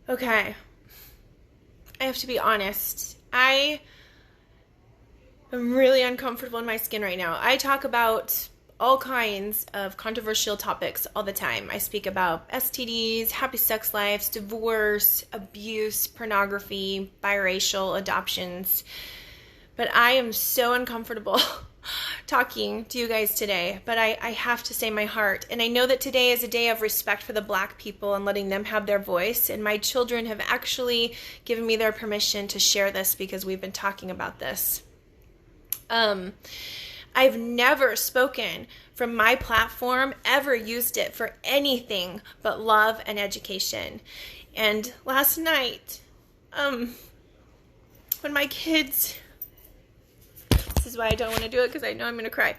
Okay, I have to be honest. I am really uncomfortable in my skin right now. I talk about all kinds of controversial topics all the time. I speak about STDs, happy sex lives, divorce, abuse, pornography, biracial adoptions. But I am so uncomfortable talking to you guys today, but I have to say my heart. And I know that today is a day of respect for the Black people and letting them have their voice. And my children have actually given me their permission to share this because we've been talking about this. I've never spoken from my platform, ever used it for anything but love and education. And last night, when my kids... This is why I don't want to do it, because I know I'm going to cry.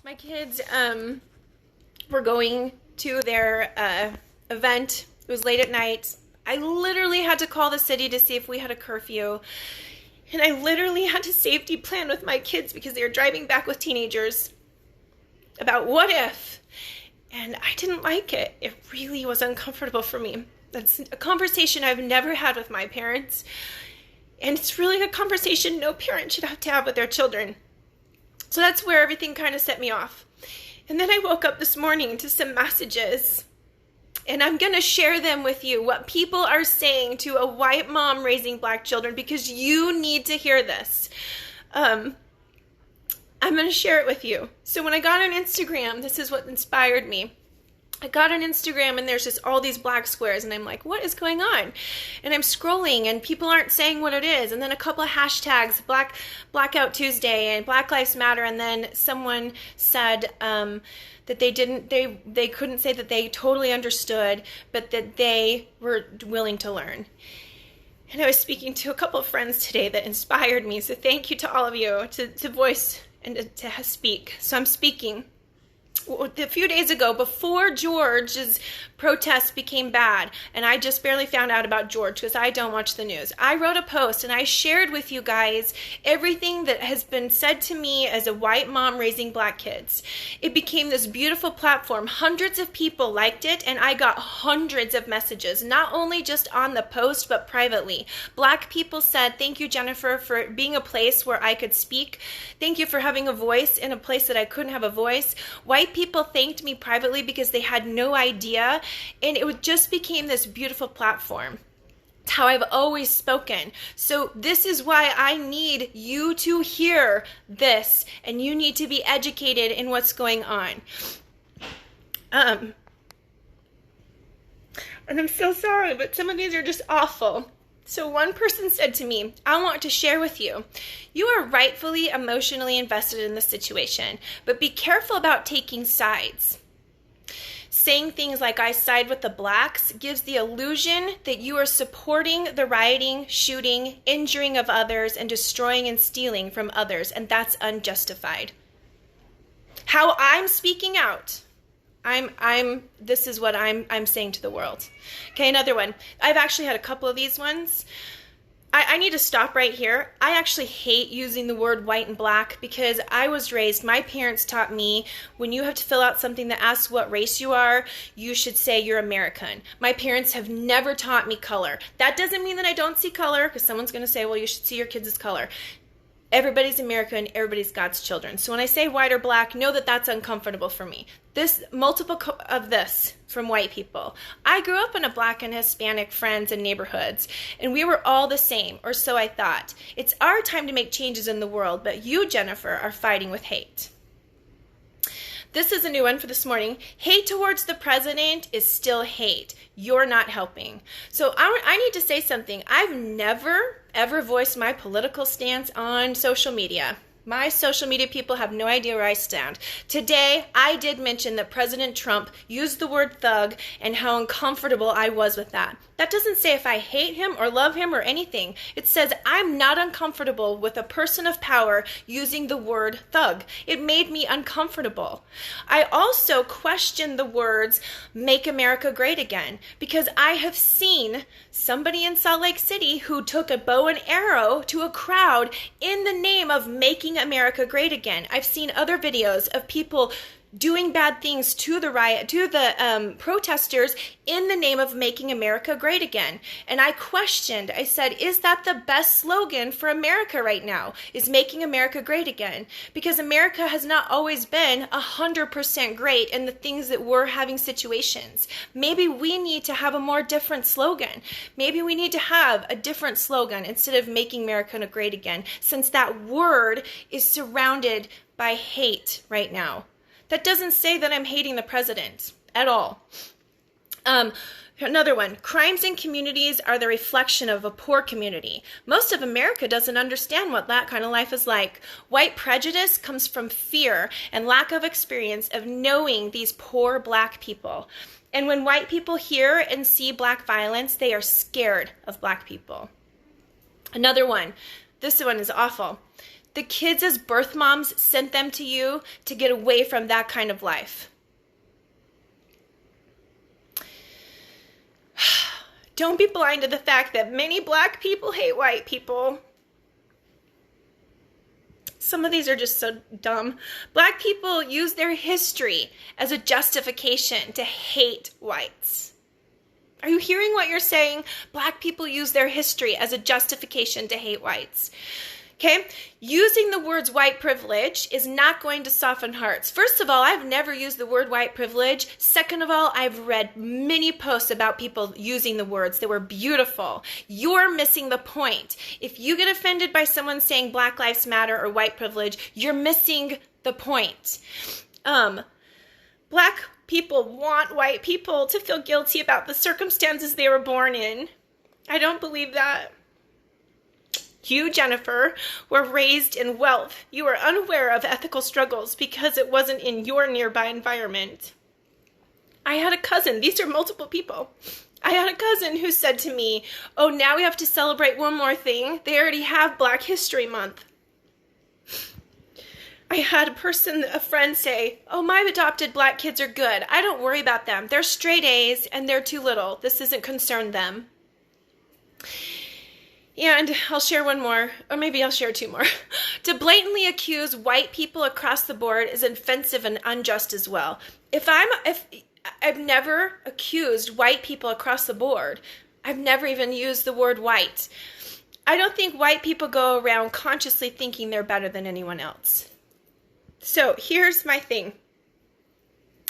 My kids were going to their event. It was late at night. I literally had to call the city to see if we had a curfew. And I literally had to safety plan with my kids because they were driving back with teenagers about what if. And I didn't like it. It really was uncomfortable for me. That's a conversation I've never had with my parents. And it's really a conversation no parent should have to have with their children. So that's where everything kind of set me off. And then I woke up this morning to some messages. And I'm going to share them with you, what people are saying to a white mom raising Black children, because you need to hear this. I'm going to share it with you. So when I got on Instagram, this is what inspired me. I got on Instagram and there's just all these Black squares and I'm like, what is going on? And I'm scrolling and people aren't saying what it is. And then a couple of hashtags, Blackout Tuesday and Black Lives Matter. And then someone said that they couldn't say that they totally understood, but that they were willing to learn. And I was speaking to a couple of friends today that inspired me. So thank you to all of you to voice and to speak. So I'm speaking. A few days ago, before George's protests became bad, and I just barely found out about George because I don't watch the news, I wrote a post and I shared with you guys everything that has been said to me as a white mom raising Black kids. It became this beautiful platform. Hundreds of people liked it, and I got hundreds of messages, not only just on the post, but privately. Black people said, thank you, Jennifer, for being a place where I could speak. Thank you for having a voice in a place that I couldn't have a voice. White people thanked me privately because they had no idea, and it just became this beautiful platform. It's how I've always spoken. So this is why I need you to hear this, and you need to be educated in what's going on. And I'm so sorry, but some of these are just awful. So one person said to me, I want to share with you. You are rightfully emotionally invested in the situation, but be careful about taking sides. Saying things like I side with the Blacks gives the illusion that you are supporting the rioting, shooting, injuring of others, and destroying and stealing from others, and that's unjustified. How I'm speaking out, this is what I'm saying to the world. Okay, another one. I've actually had a couple of these ones. I need to stop right here. I actually hate using the word white and Black because I was raised, my parents taught me when you have to fill out something that asks what race you are, you should say you're American. My parents have never taught me color. That doesn't mean that I don't see color, because someone's going to say, well, you should see your kids as color. Everybody's American, everybody's God's children. So when I say white or Black, know that that's uncomfortable for me. This multiple of this from white people. I grew up in a Black and Hispanic friends and neighborhoods, and we were all the same, or so I thought. It's our time to make changes in the world, but you, Jennifer, are fighting with hate. This is a new one for this morning. Hate towards the president is still hate. You're not helping. So I need to say something. I've never, ever voiced my political stance on social media. My social media people have no idea where I stand. Today, I did mention that President Trump used the word thug and how uncomfortable I was with that. That doesn't say if I hate him or love him or anything. It says I'm not uncomfortable with a person of power using the word thug. It made me uncomfortable. I also questioned the words make America great again because I have seen somebody in Salt Lake City who took a bow and arrow to a crowd in the name of making America great again. I've seen other videos of people doing bad things to the protesters in the name of making America great again. And I said, is that the best slogan for America right now? Is making America great again? Because America has not always been 100% great in the things that we're having situations. Maybe we need to have a more different slogan. Maybe we need to have a different slogan instead of making America great again, since that word is surrounded by hate right now. That doesn't say that I'm hating the president at all. Another one, crimes in communities are the reflection of a poor community. Most of America doesn't understand what that kind of life is like. White prejudice comes from fear and lack of experience of knowing these poor black people. And when white people hear and see black violence, they are scared of black people. Another one, this one is awful. The kids as birth moms sent them to you to get away from that kind of life. Don't be blind to the fact that many black people hate white people. Some of these are just so dumb. Black people use their history as a justification to hate whites. Are you hearing what you're saying? Black people use their history as a justification to hate whites. Okay, using the words white privilege is not going to soften hearts. First of all, I've never used the word white privilege. Second of all, I've read many posts about people using the words that were beautiful. You're missing the point. If you get offended by someone saying Black Lives Matter or white privilege, you're missing the point. Black people want white people to feel guilty about the circumstances they were born in. I don't believe that. You, Jennifer, were raised in wealth. You were unaware of ethical struggles because it wasn't in your nearby environment. I had a cousin. These are multiple people. I had a cousin who said to me, oh, now we have to celebrate one more thing. They already have Black History Month. I had a friend say, oh, my adopted black kids are good. I don't worry about them. They're straight A's and they're too little. This doesn't concern them. And I'll share one more, or maybe I'll share two more. To blatantly accuse white people across the board is offensive and unjust as well. If I've never accused white people across the board, I've never even used the word white. I don't think white people go around consciously thinking they're better than anyone else. So here's my thing.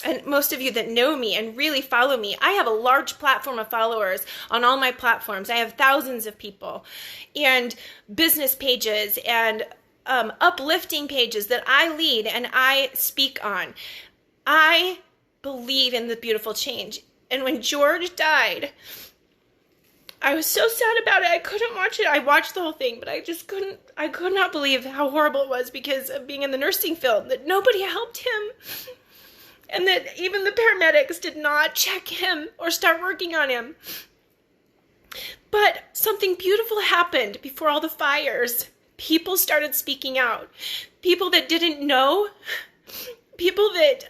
And most of you that know me and really follow me, I have a large platform of followers on all my platforms. I have thousands of people and business pages and uplifting pages that I lead and I speak on. I believe in the beautiful change. And when George died, I was so sad about it. I couldn't watch it. I watched the whole thing, but I could not believe how horrible it was because of being in the nursing field, that nobody helped him. And that even the paramedics did not check him or start working on him. But something beautiful happened before all the fires. People started speaking out. People that didn't know. People that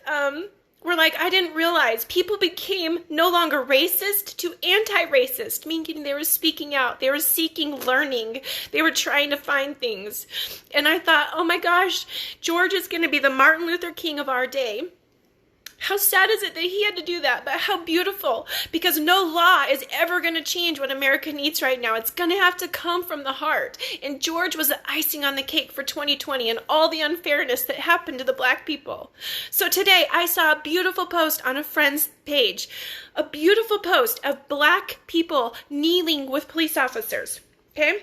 were like, I didn't realize. People became no longer racist to anti-racist, meaning they were speaking out. They were seeking learning. They were trying to find things. And I thought, oh my gosh, George is going to be the Martin Luther King of our day. How sad is it that he had to do that, but how beautiful, because no law is ever going to change what America needs right now. It's going to have to come from the heart. And George was the icing on the cake for 2020 and all the unfairness that happened to the black people. So today I saw a beautiful post on a friend's page, a beautiful post of black people kneeling with police officers, okay?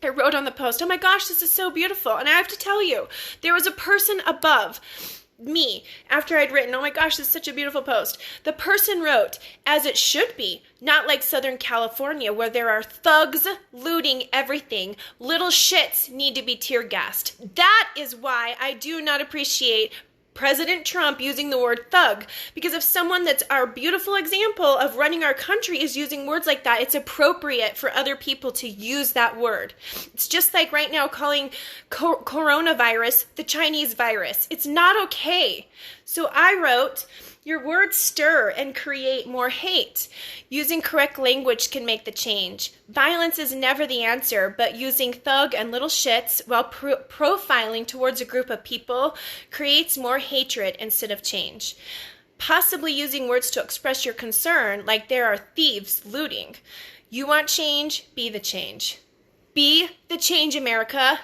I wrote on the post, oh my gosh, this is so beautiful. And I have to tell you, there was a person above me after I'd written, oh my gosh, this is such a beautiful post. The person wrote, as it should be, not like Southern California where there are thugs looting everything. Little shits need to be tear gassed. That is why I do not appreciate President Trump using the word thug, because if someone that's our beautiful example of running our country is using words like that, it's appropriate for other people to use that word. It's just like right now calling coronavirus the Chinese virus. It's not okay. So I wrote, Your words stir and create more hate. Using correct language can make the change. Violence is never the answer, but using thug and little shits while profiling towards a group of people creates more hatred instead of change. Possibly using words to express your concern, like there are thieves looting. You want change? Be the change. Be the change, America.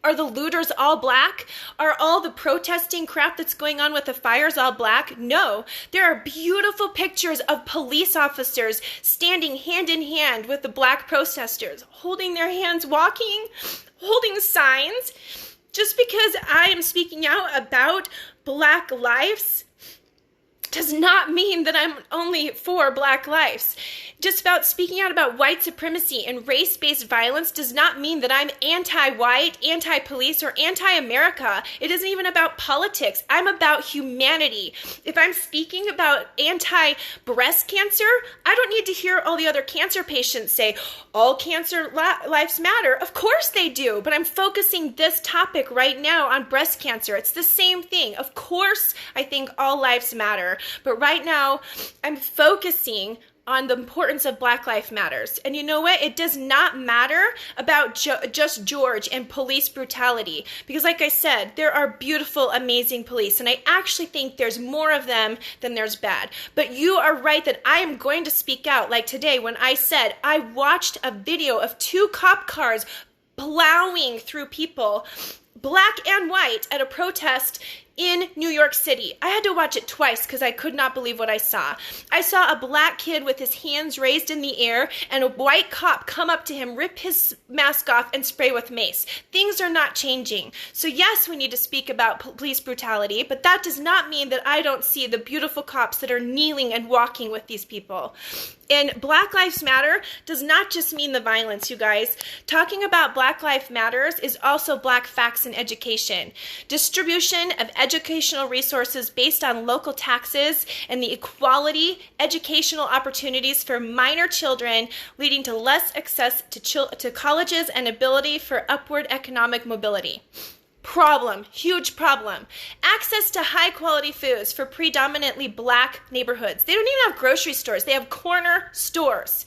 Are the looters all black? Are all the protesting crap that's going on with the fires all black? No. There are beautiful pictures of police officers standing hand in hand with the black protesters, holding their hands, walking, holding signs. Just because I am speaking out about black lives does not mean that I'm only for black lives. Just about speaking out about white supremacy and race-based violence does not mean that I'm anti-white, anti-police, or anti-America. It isn't even about politics. I'm about humanity. If I'm speaking about anti-breast cancer, I don't need to hear all the other cancer patients say, all cancer lives matter. Of course they do, but I'm focusing this topic right now on breast cancer. It's the same thing. Of course, I think all lives matter. But right now, I'm focusing on the importance of Black Lives Matters. And you know what? It does not matter about just George and police brutality. Because like I said, there are beautiful, amazing police. And I actually think there's more of them than there's bad. But you are right that I am going to speak out. Like today when I said I watched a video of 2 cop cars plowing through people, black and white, at a protest in New York City. I had to watch it twice because I could not believe what I saw. I saw a black kid with his hands raised in the air and a white cop come up to him, rip his mask off, and spray with mace. Things are not changing. So yes, we need to speak about police brutality, but that does not mean that I don't see the beautiful cops that are kneeling and walking with these people. And Black Lives Matter does not just mean the violence, you guys. Talking about Black Lives Matters is also black facts in education. Distribution of educational resources based on local taxes and the equality educational opportunities for minor children, leading to less access to colleges and ability for upward economic mobility. Problem, huge problem. Access to high quality foods for predominantly black neighborhoods. They don't even have grocery stores. They have corner stores.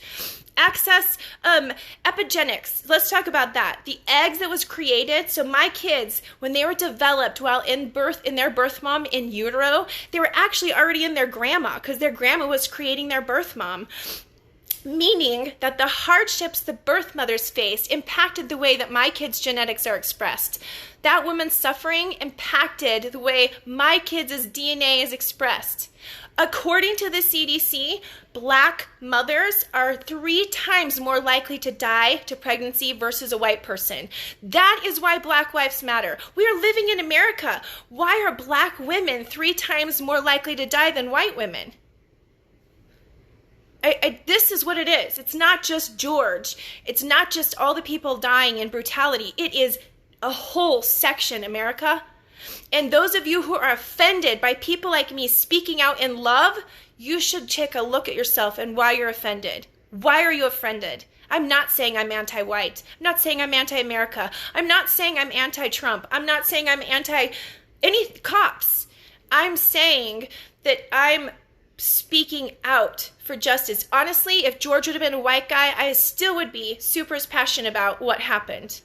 Access, epigenetics. Let's talk about that. The eggs that was created. So my kids, when they were developed while in their birth mom in utero, they were actually already in their grandma because their grandma was creating their birth mom. Meaning that the hardships the birth mothers faced impacted the way that my kids' genetics are expressed. That woman's suffering impacted the way my kids' DNA is expressed. According to the CDC, black mothers are 3 times more likely to die to pregnancy versus a white person. That is why Black Lives Matter. We are living in America. Why are black women 3 times more likely to die than white women? This is what it is. It's not just George. It's not just all the people dying in brutality. It is a whole section, America. And those of you who are offended by people like me speaking out in love, you should take a look at yourself and why you're offended. Why are you offended? I'm not saying I'm anti-white. I'm not saying I'm anti-America. I'm not saying I'm anti-Trump. I'm not saying I'm anti-any cops. I'm saying that I'm speaking out for justice. Honestly, if George would have been a white guy, I still would be super passionate about what happened.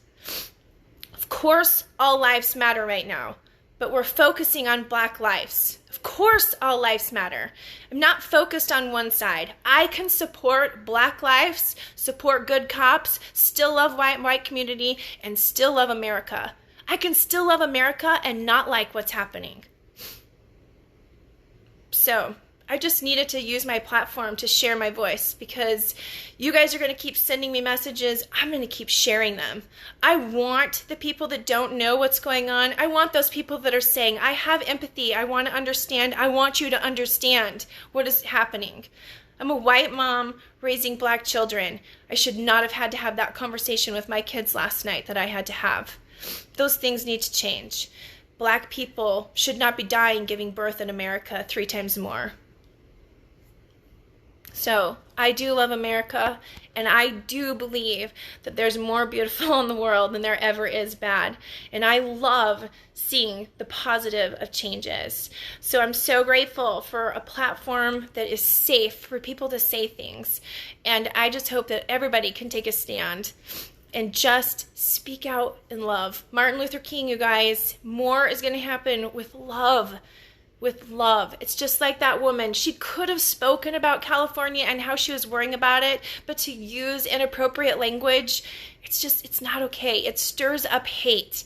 Of course, all lives matter right now, but we're focusing on black lives. Of course, all lives matter. I'm not focused on one side. I can support black lives, support good cops, still love white community, and still love America. I can still love America and not like what's happening. So I just needed to use my platform to share my voice because you guys are going to keep sending me messages. I'm going to keep sharing them. I want the people that don't know what's going on. I want those people that are saying, I have empathy. I want to understand. I want you to understand what is happening. I'm a white mom raising black children. I should not have had to have that conversation with my kids last night that I had to have. Those things need to change. Black people should not be dying giving birth in America 3 times more. So I do love America, and I do believe that there's more beautiful in the world than there ever is bad. And I love seeing the positive of changes. So I'm so grateful for a platform that is safe for people to say things. And I just hope that everybody can take a stand and just speak out in love. Martin Luther King, you guys, more is going to happen with love. With love. It's just like that woman. She could have spoken about California and how she was worrying about it, but to use inappropriate language, it's not okay. It stirs up hate.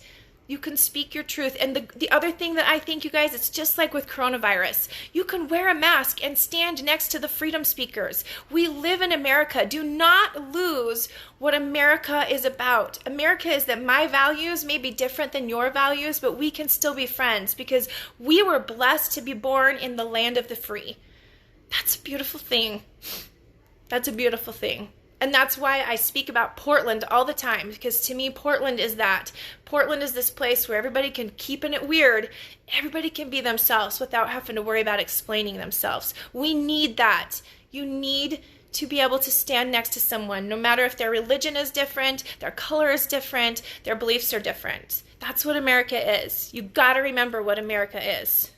You can speak your truth. And the other thing that I think, you guys, it's just like with coronavirus. You can wear a mask and stand next to the freedom speakers. We live in America. Do not lose what America is about. America is that my values may be different than your values, but we can still be friends because we were blessed to be born in the land of the free. That's a beautiful thing. That's a beautiful thing. And that's why I speak about Portland all the time, because to me, Portland is that. Portland is this place where everybody can keep it weird. Everybody can be themselves without having to worry about explaining themselves. We need that. You need to be able to stand next to someone, no matter if their religion is different, their color is different, their beliefs are different. That's what America is. You got to remember what America is.